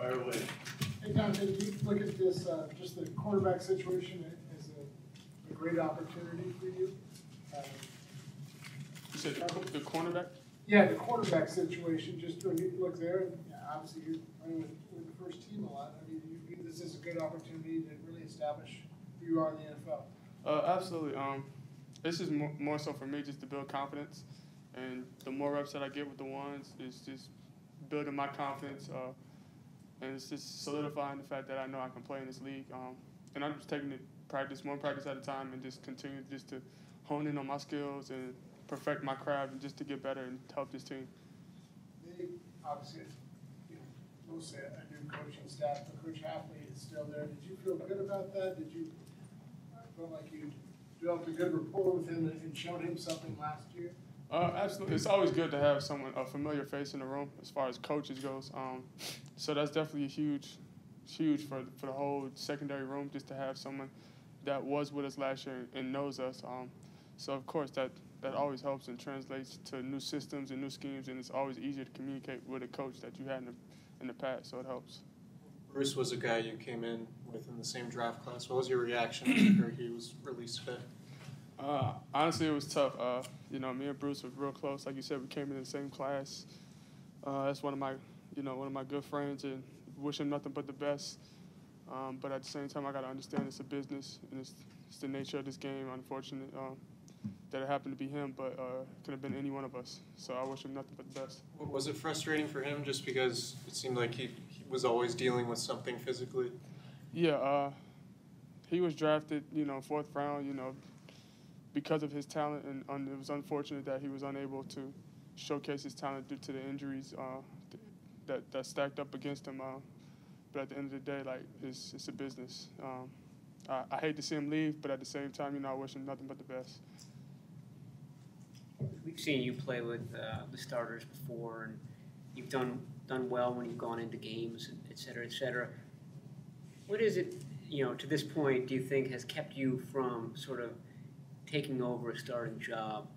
Fire away. Hey, Dontae, do you look at this, just the cornerback situation as a great opportunity for you? You said the cornerback? Yeah, the quarterback situation, just when you look there, and obviously you're playing with the first team a lot. I mean, you view this as a good opportunity to really establish who you are in the NFL. Absolutely. This is more so for me just to build confidence. And the more reps that I get with the ones, it's just building my confidence. And it's just solidifying the fact that I know I can play in this league. And I'm just taking it one practice at a time, and just continue just to hone in on my skills and perfect my craft, and just to get better and help this team. They obviously, mostly a new coaching staff, but Coach Hafley is still there. Did you feel good about that? Did you feel like you developed a good rapport with him and showed him something last year? Absolutely. It's always good to have a familiar face in the room as far as coaches goes. So that's definitely huge for the whole secondary room, just to have someone that was with us last year and knows us. So of course that always helps and translates to new systems and new schemes, and it's always easier to communicate with a coach that you had in the past, so it helps. Bruce was a guy you came in with in the same draft class. What was your reaction when you heard he was released today? Honestly, it was tough. Me and Bruce were real close. Like you said, we came in the same class. That's one of my good friends, and wish him nothing but the best. But at the same time, I got to understand it's a business, and it's the nature of this game. Unfortunate that it happened to be him, but it could have been any one of us. So I wish him nothing but the best. Was it frustrating for him just because it seemed like he was always dealing with something physically? Yeah, he was drafted, 4th round, because of his talent, and it was unfortunate that he was unable to showcase his talent due to the injuries that stacked up against him. But at the end of the day, it's a business. I hate to see him leave, but at the same time, I wish him nothing but the best. We've seen you play with the starters before, and you've done well when you've gone into games, et cetera, et cetera. What is it, to this point, do you think has kept you from sort of taking over a starting job,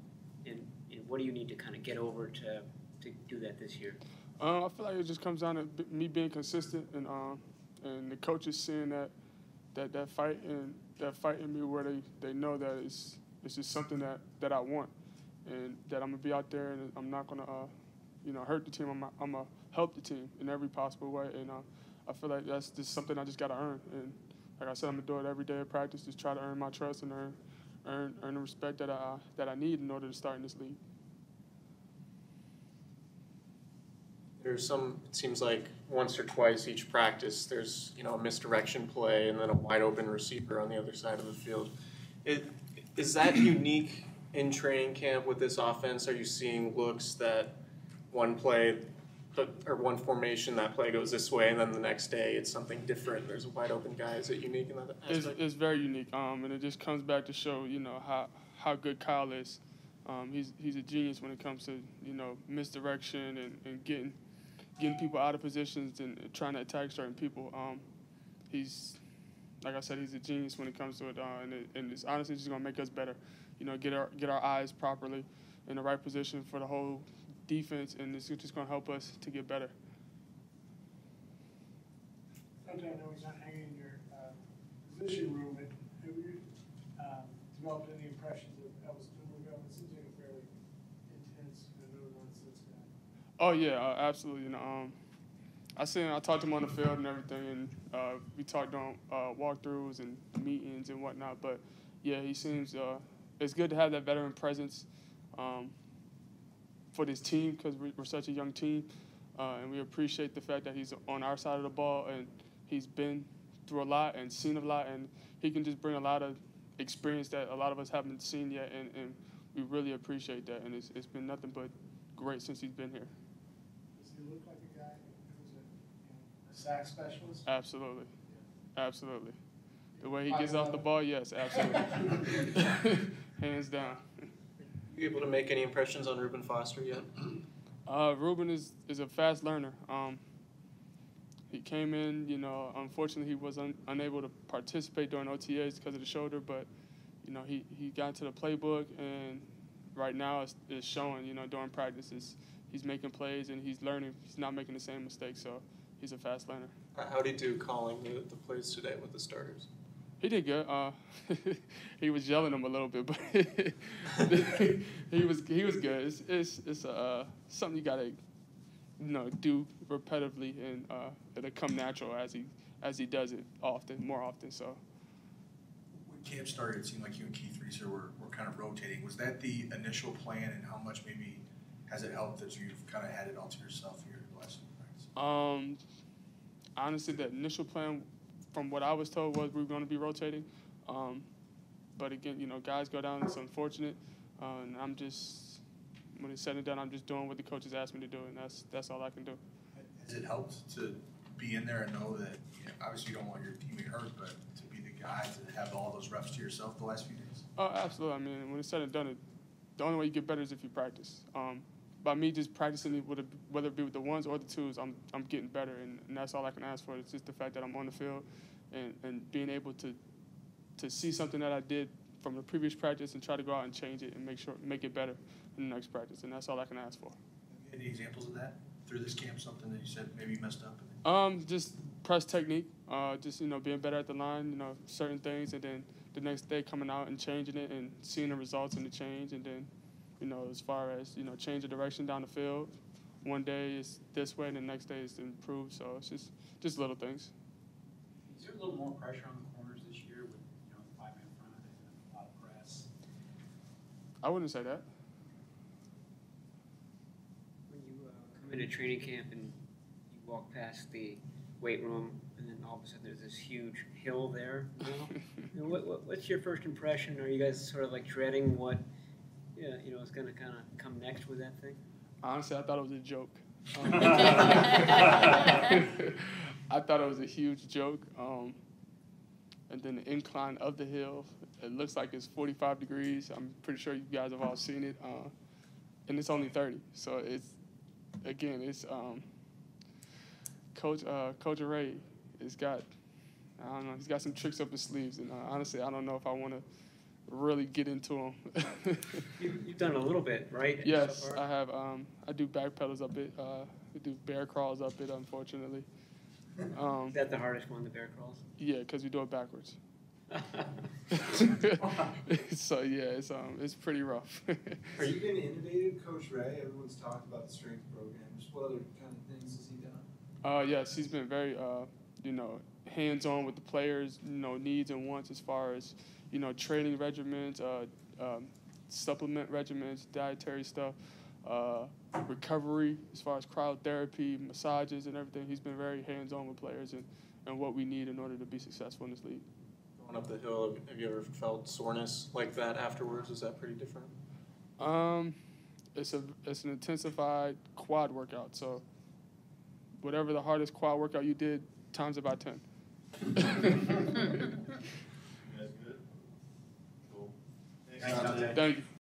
and what do you need to kind of get over to do that this year? I feel like it just comes down to me being consistent, and the coaches seeing that fight in me, where they know that it's just something that I want, and that I'm gonna be out there, and I'm not gonna hurt the team. I'm gonna help the team in every possible way, and I feel like that's just something I just gotta earn. And like I said, I'm gonna do it every day of practice, just try to earn my trust and earn the respect that I need in order to start in this league. There's it seems like once or twice each practice, there's a misdirection play and then a wide open receiver on the other side of the field. Is that unique in training camp with this offense? Are you seeing looks that one play or one formation, that play goes this way, and then the next day it's something different? There's a wide open guy. Is it unique in that aspect? It's very unique, and it just comes back to show how good Kyle is. He's a genius when it comes to misdirection and getting people out of positions and trying to attack certain people. He's, like I said, he's a genius when it comes to it, and it's honestly just gonna make us better. Get our eyes properly in the right position for the whole defense, and it's just gonna help us to get better. I know he's not hanging in your position room, but have you developed any impressions of Elvis Dumervil? It seems like a fairly intense, no-nonsense guy. Oh yeah, absolutely. I talked to him on the field and everything, and we talked on walkthroughs and meetings and whatnot. But yeah, he seems. It's good to have that veteran presence for this team, because we're such a young team, and we appreciate the fact that he's on our side of the ball, and he's been through a lot and seen a lot, and he can just bring a lot of experience that a lot of us haven't seen yet, and we really appreciate that. And it's been nothing but great since he's been here. Does he look like a guy who's a sack specialist? Absolutely. Yeah. Absolutely. The way he gets off the ball, yes, absolutely. Hands down. You able to make any impressions on Reuben Foster yet? Reuben is a fast learner. He came in, unfortunately he was unable to participate during OTAs because of the shoulder, but, he got into the playbook, and right now it's showing, during practices. He's making plays and he's learning. He's not making the same mistakes, so he's a fast learner. How'd he do calling the plays today with the starters? He did good. He was yelling him a little bit, but he was good. It's something you gotta do repetitively, and it'll come natural as he does it more often. So when camp started, it seemed like you and Keith Reeser were kind of rotating. Was that the initial plan, and how much maybe has it helped that you've kind of had it all to yourself here the last few practices? Honestly, the initial plan, from what I was told, was we were going to be rotating. But again, guys go down. It's unfortunate, and I'm just, when it's said and done, I'm just doing what the coaches asked me to do, and that's all I can do. Has it helped to be in there and know that obviously you don't want your teammate hurt, but to be the guy to have all those reps to yourself the last few days? Oh, absolutely. I mean, when it's said and done, the only way you get better is if you practice. By me just practicing, whether it be with the ones or the twos, I'm getting better, and that's all I can ask for. It's just the fact that I'm on the field and being able to see something that I did from the previous practice and try to go out and change it and make it better in the next practice, and that's all I can ask for. Any examples of that through this camp? Something that you said maybe you messed up? Just press technique, just being better at the line, certain things, and then the next day coming out and changing it and seeing the results in the change, and then as far as change the direction down the field. One day is this way, and the next day is to improve. So it's just little things. Is there a little more pressure on the corners this year with the 5-man front and a lot of press? I wouldn't say that. When you come into training camp and you walk past the weight room, and then all of a sudden there's this huge hill there. What's your first impression? Are you guys sort of like dreading what is going to kind of come next with that thing? Honestly, I thought it was a joke. I thought it was a huge joke. And then the incline of the hill, it looks like it's 45 degrees. I'm pretty sure you guys have all seen it. And it's only 30. So it's Coach Ray he's got some tricks up his sleeves. And honestly, I don't know if I want to really get into them. You've done a little bit, right? Yes, so I have. I do back pedals up it. I do bear crawls up it, unfortunately. Is that the hardest one, the bear crawls? Yeah, because we do it backwards. So yeah, it's pretty rough. Are you been innovative, Coach Ray? Everyone's talked about the strength program. Just what other kind of things has he done? Yes, he's been very hands-on with the players, needs and wants as far as training regimens, supplement regimens, dietary stuff, recovery as far as cryotherapy, massages, and everything. He's been very hands-on with players and what we need in order to be successful in this league. Going up the hill, have you ever felt soreness like that afterwards? Is that pretty different? It's an intensified quad workout. So whatever the hardest quad workout you did, times it by 10. That's good. Cool. Thanks, Dontae. Thank you.